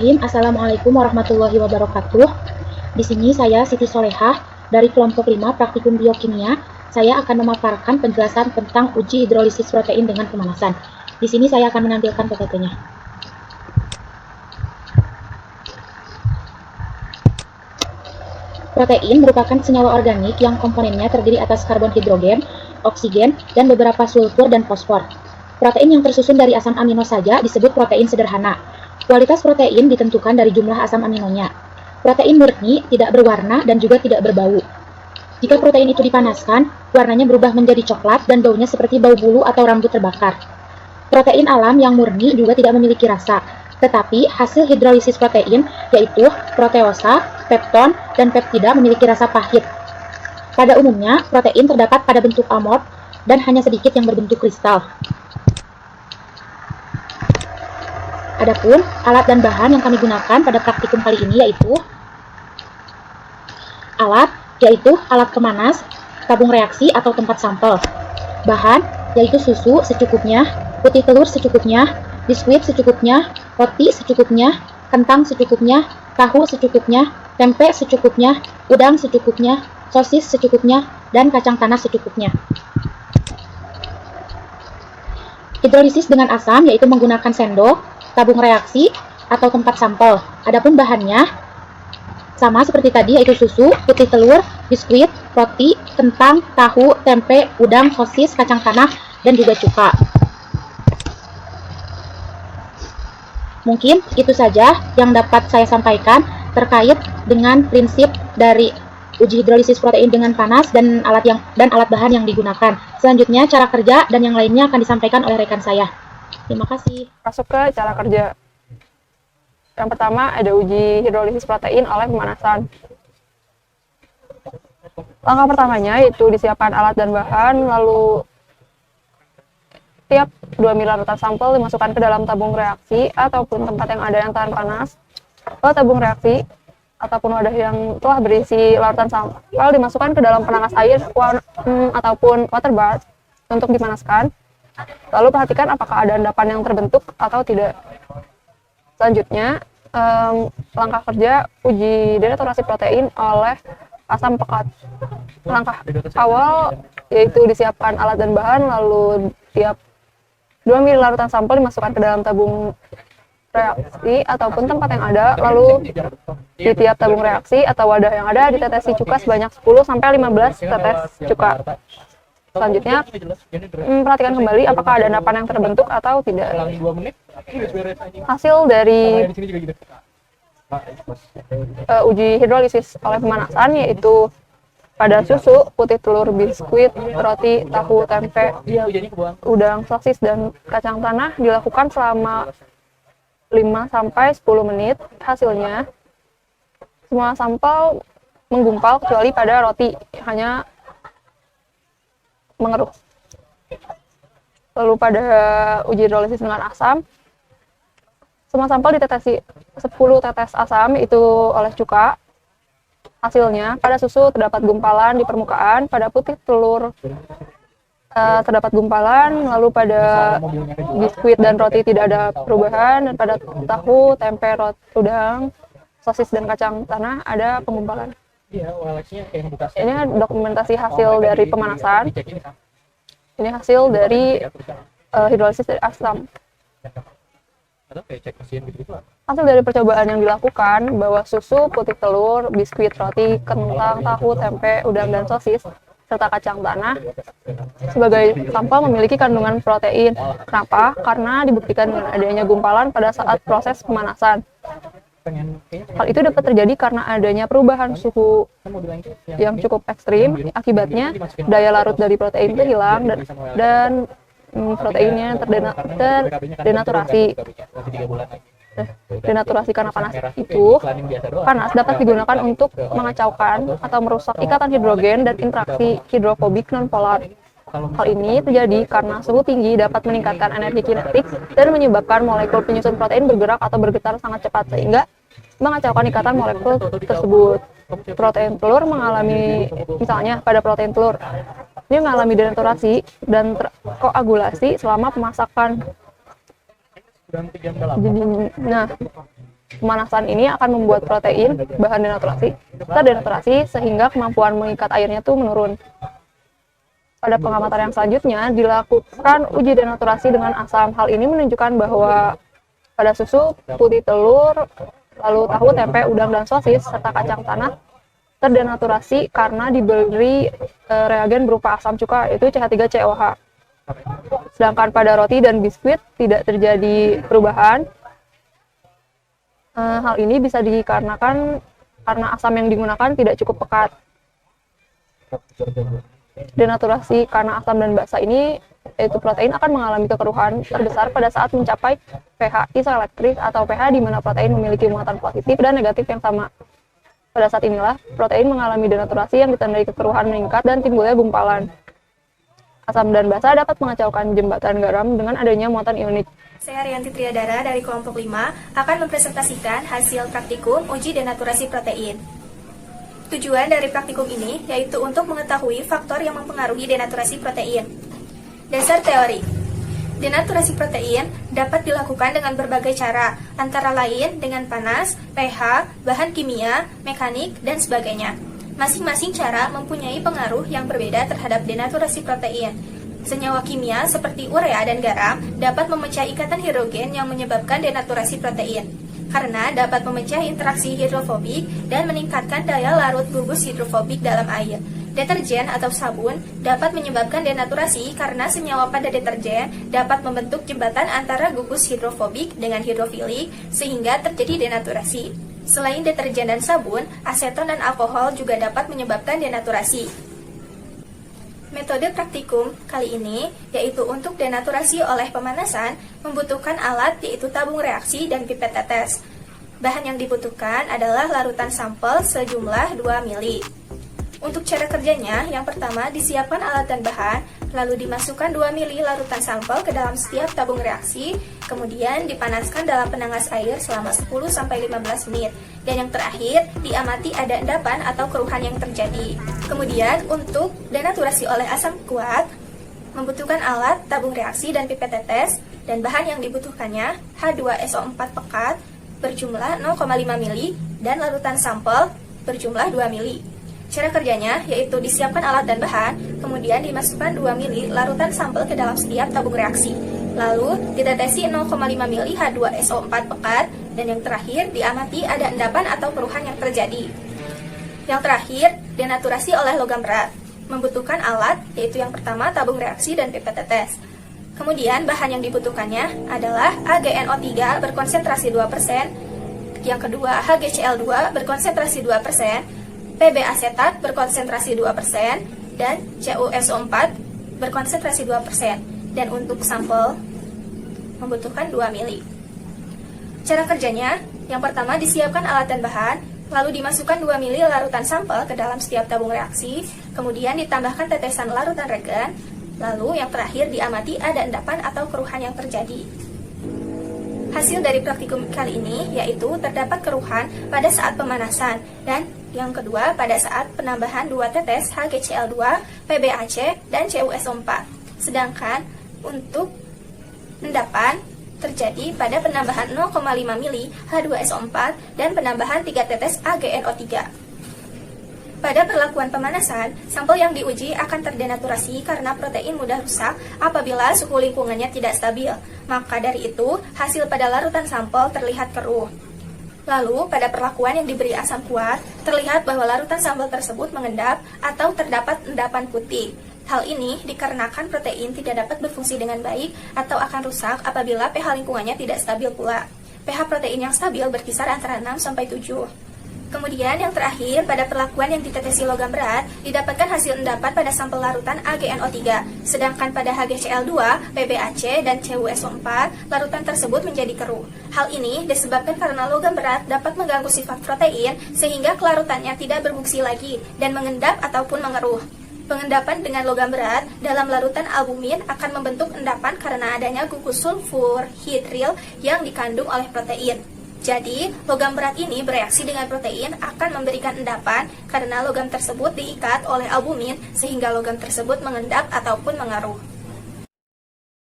Assalamualaikum warahmatullahi wabarakatuh. Di sini saya Siti Solehah dari kelompok 5 Praktikum Biokimia. Saya akan memaparkan penjelasan tentang uji hidrolisis protein dengan pemanasan. Di sini saya akan menampilkan PPT-nya. Protein merupakan senyawa organik yang komponennya terdiri atas karbon hidrogen, oksigen, dan beberapa sulfur dan fosfor. Protein yang tersusun dari asam amino saja disebut protein sederhana. Kualitas protein ditentukan dari jumlah asam aminonya. Protein murni tidak berwarna dan juga tidak berbau. Jika protein itu dipanaskan, warnanya berubah menjadi coklat dan baunya seperti bau bulu atau rambut terbakar. Protein alam yang murni juga tidak memiliki rasa, tetapi hasil hidrolisis protein, yaitu proteosa, pepton, dan peptida memiliki rasa pahit. Pada umumnya, protein terdapat pada bentuk amorf dan hanya sedikit yang berbentuk kristal. Adapun alat dan bahan yang kami gunakan pada praktikum kali ini yaitu alat pemanas, tabung reaksi atau tempat sampel. Bahan yaitu susu secukupnya, putih telur secukupnya, biskuit secukupnya, roti secukupnya, kentang secukupnya, tahu secukupnya, tempe secukupnya, udang secukupnya, sosis secukupnya, dan kacang tanah secukupnya. Hidrolisis dengan asam yaitu menggunakan sendok, tabung reaksi, atau tempat sampel. Adapun bahannya sama seperti tadi yaitu susu, putih telur, biskuit, roti, kentang, tahu, tempe, udang, sosis, kacang tanah, dan juga cuka. Mungkin itu saja yang dapat saya sampaikan terkait dengan prinsip dari uji hidrolisis protein dengan panas dan alat bahan yang digunakan. Selanjutnya cara kerja dan yang lainnya akan disampaikan oleh rekan saya. Terima kasih. Masuk ke cara kerja. Yang pertama ada uji hidrolisis protein oleh pemanasan. Langkah pertamanya yaitu disiapkan alat dan bahan, lalu tiap 2 ml larutan sampel dimasukkan ke dalam tabung reaksi ataupun tempat yang ada yang tahan panas. Lalu tabung reaksi ataupun wadah yang telah berisi larutan sampel dimasukkan ke dalam penanas air ataupun water bath untuk dipanaskan. Lalu perhatikan apakah ada endapan yang terbentuk atau tidak. Selanjutnya, langkah kerja uji denaturasi protein oleh asam pekat. Langkah awal yaitu disiapkan alat dan bahan, lalu tiap 2 ml larutan sampel dimasukkan ke dalam tabung reaksi ataupun tempat yang ada, lalu di tiap tabung reaksi atau wadah yang ada ditetesi cuka sebanyak 10-15 tetes cuka. Selanjutnya, perhatikan kembali apakah ada endapan yang terbentuk atau tidak. Hasil dari uji hidrolisis oleh pemanasan yaitu pada susu, putih telur, biskuit, roti, tahu, tempe, udang, sosis, dan kacang tanah dilakukan selama 5-10 menit. Hasilnya, semua sampel menggumpal kecuali pada roti, hanya mengeruk. Lalu pada uji hidrolisis dengan asam, semua sampel ditetesi 10 tetes asam yaitu oleh cuka. Hasilnya pada susu terdapat gumpalan di permukaan, pada putih telur terdapat gumpalan, lalu pada biskuit dan roti tidak ada perubahan, dan pada tahu, tempe, udang, sosis, dan kacang tanah ada penggumpalan. Ini dokumentasi hasil dari pemanasan. Ini hasil dari hidrolisis dari asam. Hasil dari percobaan yang dilakukan bahwa susu, putih telur, biskuit, roti, kentang, tahu, tempe, udang, dan sosis, serta kacang tanah sebagai sampel memiliki kandungan protein. Kenapa? Karena dibuktikan dengan adanya gumpalan pada saat proses pemanasan. Hal itu dapat terjadi karena adanya perubahan suhu yang cukup ekstrim. Akibatnya daya larut dari protein itu hilang dan proteinnya terdenaturasi. Denaturasi karena panas itu, panas dapat digunakan untuk mengacaukan atau merusak ikatan hidrogen dan interaksi hidrofobik nonpolar. Hal ini terjadi karena suhu tinggi dapat meningkatkan energi kinetik dan menyebabkan molekul penyusun protein bergerak atau bergetar sangat cepat sehingga mengacaukan ikatan molekul tersebut. Protein telur mengalami, misalnya pada protein telur, ini mengalami denaturasi dan koagulasi selama pemasakan. Jadi, Pemanasan ini akan membuat protein bahan denaturasi terdenaturasi sehingga kemampuan mengikat airnya tuh menurun. Pada pengamatan yang selanjutnya dilakukan uji denaturasi dengan asam. Hal ini menunjukkan bahwa pada susu, putih telur, lalu tahu, tempe, udang, dan sosis, serta kacang tanah terdenaturasi karena diberi reagen berupa asam cuka, yaitu CH3COH. Sedangkan pada roti dan biskuit tidak terjadi perubahan. Hal ini bisa dikarenakan karena asam yang digunakan tidak cukup pekat. Denaturasi karena asam dan basa ini, yaitu protein akan mengalami kekeruhan terbesar pada saat mencapai pH isoelektrik atau pH di mana protein memiliki muatan positif dan negatif yang sama. Pada saat inilah, protein mengalami denaturasi yang ditandai kekeruhan meningkat dan timbulnya gumpalan. Asam dan basa dapat mengacaukan jembatan garam dengan adanya muatan ionik. Saya Rianti Triadara dari kelompok 5 akan mempresentasikan hasil praktikum uji denaturasi protein. Tujuan dari praktikum ini yaitu untuk mengetahui faktor yang mempengaruhi denaturasi protein. Dasar teori. Denaturasi protein dapat dilakukan dengan berbagai cara, antara lain dengan panas, pH, bahan kimia, mekanik, dan sebagainya. Masing-masing cara mempunyai pengaruh yang berbeda terhadap denaturasi protein. Senyawa kimia seperti urea dan garam dapat memecah ikatan hidrogen yang menyebabkan denaturasi protein, karena dapat memecah interaksi hidrofobik dan meningkatkan daya larut gugus hidrofobik dalam air. Deterjen atau sabun dapat menyebabkan denaturasi karena senyawa pada deterjen dapat membentuk jembatan antara gugus hidrofobik dengan hidrofilik sehingga terjadi denaturasi. Selain deterjen dan sabun, aseton dan alkohol juga dapat menyebabkan denaturasi. Metode praktikum kali ini, yaitu untuk denaturasi oleh pemanasan, membutuhkan alat yaitu tabung reaksi dan pipet tetes. Bahan yang dibutuhkan adalah larutan sampel sejumlah 2 ml. Untuk cara kerjanya, yang pertama disiapkan alat dan bahan, lalu dimasukkan 2 ml larutan sampel ke dalam setiap tabung reaksi, kemudian dipanaskan dalam penangas air selama 10-15 menit. Dan yang terakhir, diamati ada endapan atau keruhan yang terjadi. Kemudian, untuk denaturasi oleh asam kuat, membutuhkan alat, tabung reaksi, dan pipet tetes, dan bahan yang dibutuhkannya H2SO4 pekat berjumlah 0,5 ml dan larutan sampel berjumlah 2 ml. Cara kerjanya yaitu disiapkan alat dan bahan, kemudian dimasukkan 2 ml larutan sampel ke dalam setiap tabung reaksi. Lalu ditetesi 0,5 ml H2SO4 pekat, dan yang terakhir diamati ada endapan atau keruhan yang terjadi. Yang terakhir, denaturasi oleh logam berat. Membutuhkan alat, yaitu yang pertama tabung reaksi dan pipet tetes. Kemudian bahan yang dibutuhkannya adalah AgNO3 berkonsentrasi 2%, yang kedua HgCl2 berkonsentrasi 2%, Pb asetat berkonsentrasi 2%, dan CuSO4 berkonsentrasi 2%, dan untuk sampel membutuhkan 2 ml. Cara kerjanya, yang pertama disiapkan alat dan bahan, lalu dimasukkan 2 ml larutan sampel ke dalam setiap tabung reaksi, kemudian ditambahkan tetesan larutan regan, lalu yang terakhir diamati ada endapan atau keruhan yang terjadi. Hasil dari praktikum kali ini yaitu terdapat keruhan pada saat pemanasan, dan yang kedua pada saat penambahan 2 tetes HgCl2, PbAc, dan CuSO4. Sedangkan untuk endapan terjadi pada penambahan 0,5 ml H2SO4 dan penambahan 3 tetes AgNO3. Pada perlakuan pemanasan, sampel yang diuji akan terdenaturasi karena protein mudah rusak apabila suhu lingkungannya tidak stabil. Maka dari itu, hasil pada larutan sampel terlihat keruh. Lalu, pada perlakuan yang diberi asam kuat, terlihat bahwa larutan sampel tersebut mengendap atau terdapat endapan putih. Hal ini dikarenakan protein tidak dapat berfungsi dengan baik atau akan rusak apabila pH lingkungannya tidak stabil pula. pH protein yang stabil berkisar antara 6-7. Kemudian yang terakhir, pada perlakuan yang ditetesi logam berat, didapatkan hasil endapan pada sampel larutan AgNO3, sedangkan pada HgCl2, PbAc, dan CuSO4, larutan tersebut menjadi keruh. Hal ini disebabkan karena logam berat dapat mengganggu sifat protein, sehingga kelarutannya tidak berfungsi lagi, dan mengendap ataupun mengeruh. Pengendapan dengan logam berat dalam larutan albumin akan membentuk endapan karena adanya gugus sulfur hidril yang dikandung oleh protein. Jadi, logam berat ini bereaksi dengan protein akan memberikan endapan karena logam tersebut diikat oleh albumin sehingga logam tersebut mengendap ataupun mengeruh.